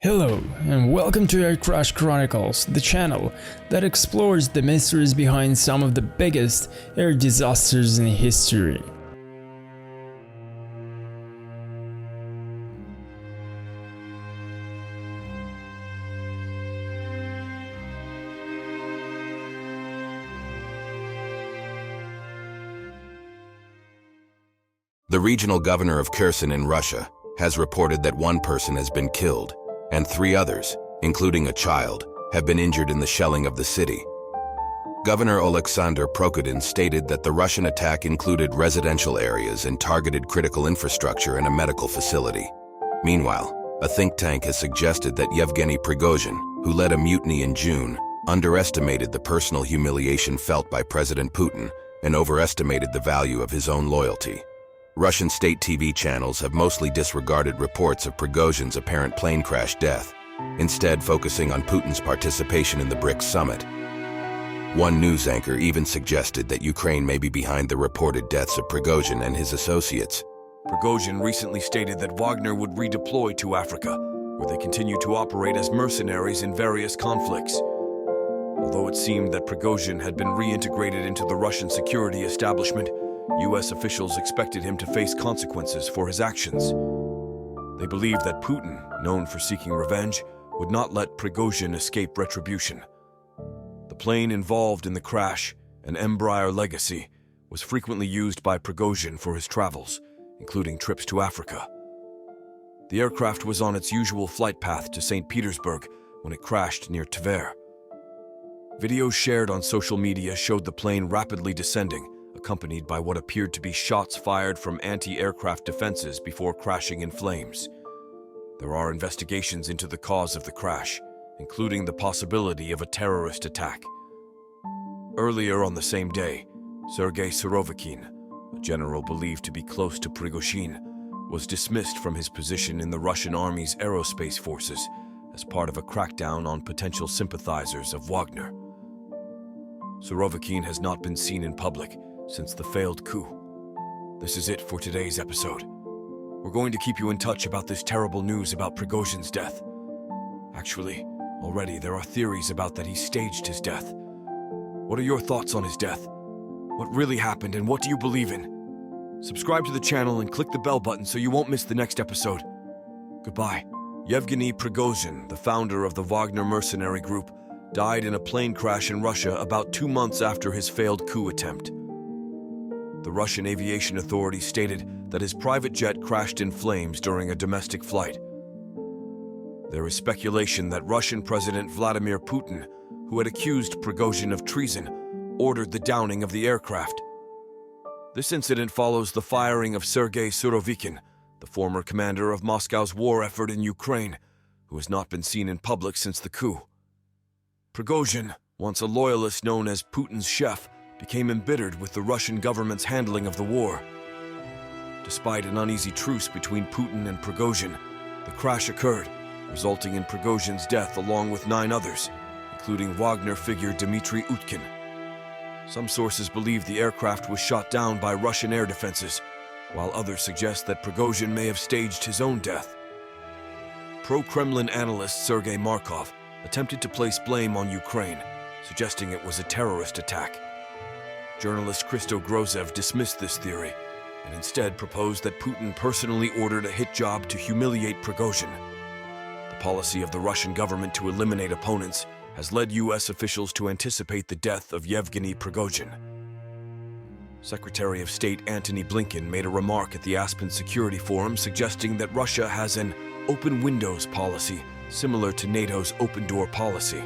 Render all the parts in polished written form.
Hello, and welcome to Air Crash Chronicles, the channel that explores the mysteries behind some of the biggest air disasters in history. The regional governor of Kherson in Russia has reported that one person has been killed, and 3 others, including a child, have been injured in the shelling of the city. Governor Alexander Prigozhin stated that the Russian attack included residential areas and targeted critical infrastructure and a medical facility. Meanwhile, a think tank has suggested that Yevgeny Prigozhin, who led a mutiny in June, underestimated the personal humiliation felt by President Putin and overestimated the value of his own loyalty. Russian state TV channels have mostly disregarded reports of Prigozhin's apparent plane crash death, instead focusing on Putin's participation in the BRICS summit. One news anchor even suggested that Ukraine may be behind the reported deaths of Prigozhin and his associates. Prigozhin recently stated that Wagner would redeploy to Africa, where they continue to operate as mercenaries in various conflicts. Although it seemed that Prigozhin had been reintegrated into the Russian security establishment, U.S. officials expected him to face consequences for his actions. They believed that Putin, known for seeking revenge, would not let Prigozhin escape retribution. The plane involved in the crash, an Embraer Legacy, was frequently used by Prigozhin for his travels, including trips to Africa. The aircraft was on its usual flight path to St. Petersburg when it crashed near Tver. Videos shared on social media showed the plane rapidly descending, accompanied by what appeared to be shots fired from anti-aircraft defenses before crashing in flames. There are investigations into the cause of the crash, including the possibility of a terrorist attack. Earlier on the same day, Sergei Surovikin, a general believed to be close to Prigozhin, was dismissed from his position in the Russian Army's aerospace forces as part of a crackdown on potential sympathizers of Wagner. Surovikin has not been seen in public since the failed coup. This is it for today's episode. We're going to keep you in touch about this terrible news about Prigozhin's death. Actually, already there are theories about that he staged his death. What are your thoughts on his death? What really happened and what do you believe in? Subscribe to the channel and click the bell button so you won't miss the next episode. Goodbye. Yevgeny Prigozhin, the founder of the Wagner mercenary group, died in a plane crash in Russia about 2 months after his failed coup attempt. The Russian Aviation Authority stated that his private jet crashed in flames during a domestic flight. There is speculation that Russian President Vladimir Putin, who had accused Prigozhin of treason, ordered the downing of the aircraft. This incident follows the firing of Sergei Surovikin, the former commander of Moscow's war effort in Ukraine, who has not been seen in public since the coup. Prigozhin, once a loyalist known as Putin's chef, became embittered with the Russian government's handling of the war. Despite an uneasy truce between Putin and Prigozhin, the crash occurred, resulting in Prigozhin's death along with 9 others, including Wagner figure Dmitry Utkin. Some sources believe the aircraft was shot down by Russian air defenses, while others suggest that Prigozhin may have staged his own death. Pro-Kremlin analyst Sergei Markov attempted to place blame on Ukraine, suggesting it was a terrorist attack. Journalist Christo Grozev dismissed this theory and instead proposed that Putin personally ordered a hit job to humiliate Prigozhin. The policy of the Russian government to eliminate opponents has led U.S. officials to anticipate the death of Yevgeny Prigozhin. Secretary of State Antony Blinken made a remark at the Aspen Security Forum suggesting that Russia has an open windows policy similar to NATO's open door policy.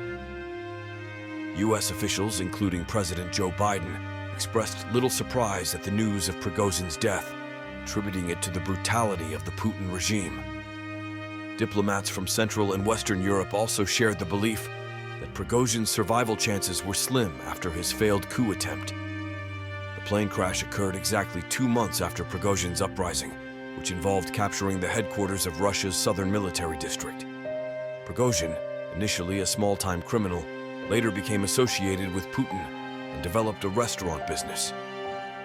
U.S. officials, including President Joe Biden, expressed little surprise at the news of Prigozhin's death, attributing it to the brutality of the Putin regime. Diplomats from Central and Western Europe also shared the belief that Prigozhin's survival chances were slim after his failed coup attempt. The plane crash occurred exactly 2 months after Prigozhin's uprising, which involved capturing the headquarters of Russia's southern military district. Prigozhin, initially a small-time criminal, later became associated with Putin and developed a restaurant business.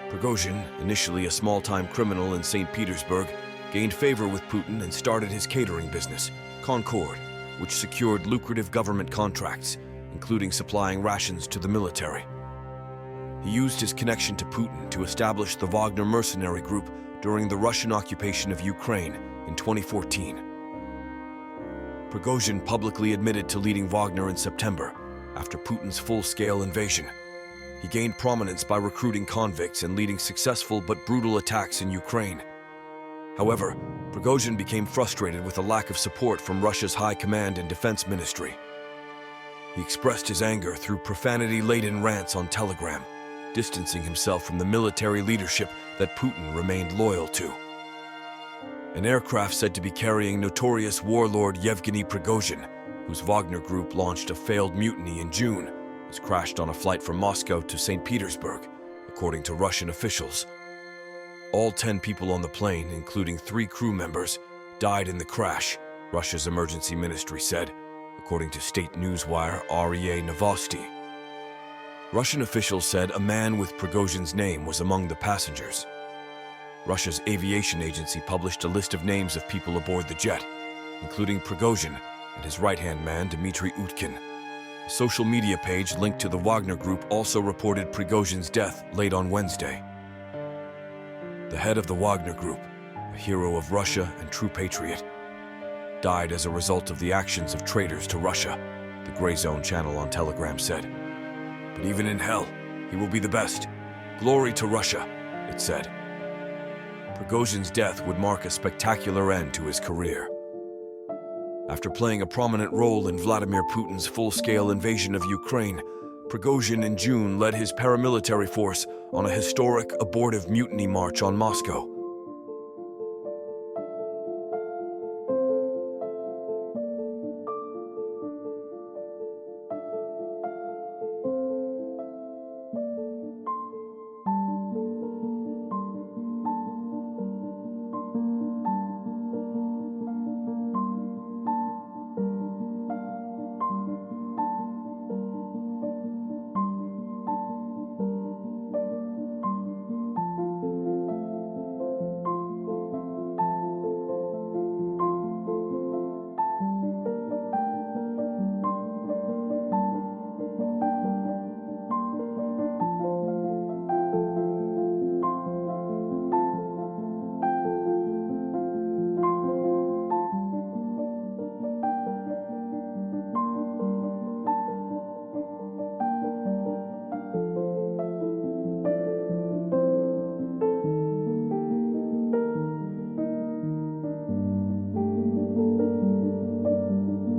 Prigozhin, initially a small-time criminal in St. Petersburg, gained favor with Putin and started his catering business, Concord, which secured lucrative government contracts, including supplying rations to the military. He used his connection to Putin to establish the Wagner mercenary group during the Russian occupation of Ukraine in 2014. Prigozhin publicly admitted to leading Wagner in September, after Putin's full-scale invasion. He gained prominence by recruiting convicts and leading successful but brutal attacks in Ukraine. However, Prigozhin became frustrated with a lack of support from Russia's high command and defense ministry. He expressed his anger through profanity-laden rants on Telegram, distancing himself from the military leadership that Putin remained loyal to. An aircraft said to be carrying notorious warlord Yevgeny Prigozhin, whose Wagner group launched a failed mutiny in June, was crashed on a flight from Moscow to St. Petersburg, according to Russian officials. All 10 people on the plane, including 3 crew members, died in the crash, Russia's emergency ministry said, according to state newswire RIA Novosti. Russian officials said a man with Prigozhin's name was among the passengers. Russia's aviation agency published a list of names of people aboard the jet, including Prigozhin and his right-hand man Dmitry Utkin. A social media page linked to the Wagner group also reported Prigozhin's death late on Wednesday. The head of the Wagner group, a hero of Russia and true patriot, died as a result of the actions of traitors to Russia, the Gray Zone channel on Telegram said. But even in hell, he will be the best. Glory to Russia, it said. Prigozhin's death would mark a spectacular end to his career. After playing a prominent role in Vladimir Putin's full-scale invasion of Ukraine, Prigozhin in June led his paramilitary force on a historic abortive mutiny march on Moscow,